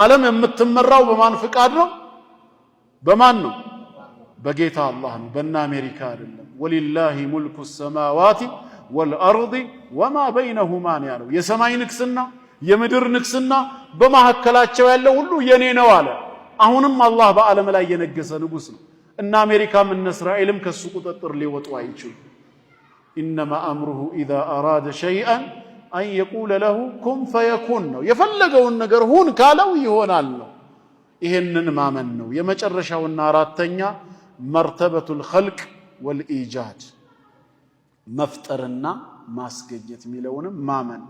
ዓለም የምትመራው በማን ፍቃድ ነው? በማን ነው? በጌታ አላህ ነው። በእነ አሜሪካ አይደለም። ወሊላሂ ሙልኩ ሰማዋቲ ወልአርድ ወማ በይነሁማ ነው ያለው። የሰማይ ንግስና የምድር ንግስና በመካከላቸው ያለው ሁሉ የኔ ነው አለ። አሁንም አላህ በዓለም ላይ የነገሰ ንጉስ ነው። እነ አሜሪካም እነ እስራኤልም ከሱ ቁጥጥር ሊወጡ አይችሉ። ኢነማ አምሩሁ ኢዛ አራደ ሸይአን አን የቁለ ለሁ ኩን ፈየኩን ነው። የፈለገውን ነገር ሁን ካለው ይሆናል ነው። ይሄንን ማመን ነው። የመጨረሻውና አራተኛ መርተበቱል ኸልቅ ወልኢጃድ መፍጠርና ማስገኘት የሚለውንም ማመን።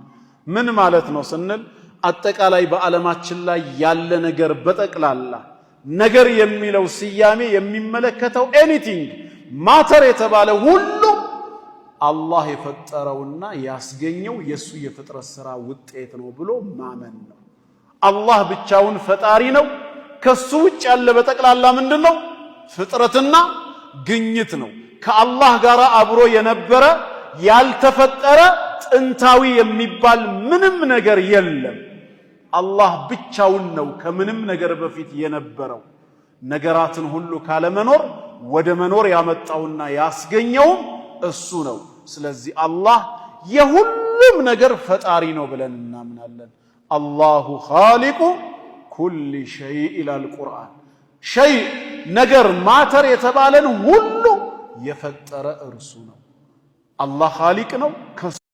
ምን ማለት ነው ስንል አጠቃላይ በዓለማችን ላይ ያለ ነገር በጠቅላላ ነገር የሚለው ስያሜ የሚመለከተው ኤኒቲንግ ማተር የተባለ ሁሉ አላህ የፈጠረውና ያስገኘው የሱ የፍጥረት ሥራ ውጤት ነው ብሎ ማመን ነው። አላህ ብቻውን ፈጣሪ ነው። ከሱ ውጭ ያለ በጠቅላላ ምንድነው? ፍጥረትና ግኝት ነው። ከአላህ ጋር አብሮ የነበረ ያልተፈጠረ ጥንታዊ የሚባል ምንም ነገር የለም። አላህ ብቻውን ነው ከምንም ነገር በፊት የነበረው። ነገራትን ሁሉ ካለመኖር ወደ መኖር ያመጣውና ያስገኘው እሱ ነው። ስለዚህ አላህ የሁሉም ነገር ፈጣሪ ነው ብለን እናምናለን። አላሁ ኻሊቁ ኩሊ ሸይ ኢላል ቁርአን። ሸይ ነገር ማተር የተባለን ሁሉ የፈጠረ እርሱ ነው። አላህ ኻሊቅ ነው። ከሱ